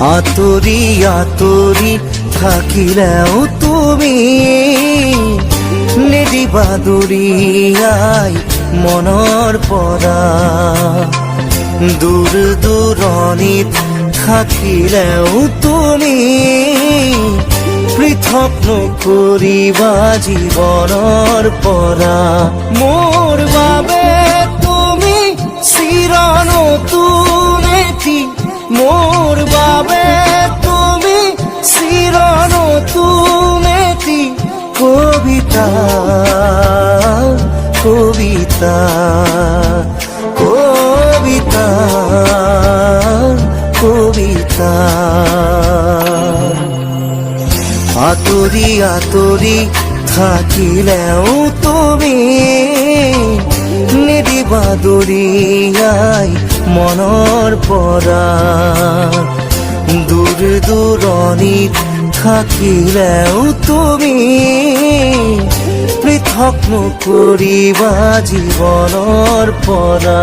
আতৰি আতৰি থাকিলেও তুমি নিদিবা দূৰিয়াই মনৰ পৰা। দূৰ দূৰণিত থাকিলেও তুমি পৃথক নকৰিবা জীৱনৰ পৰা। মোৰ বাবে তুমি চিৰ নতুন এটি, মোৰ বাবে তুমি চিৰ নতুন এটি কবিতা কবিতা কবিতা কবিতা। আতৰি আতৰি থাকিলেও তুমি নিদিবা দূৰিয়াই মনৰ পৰা। দূৰ দূৰণিত থাকিলেও তুমি পৃথক নকৰিবা জীৱনৰ পৰা।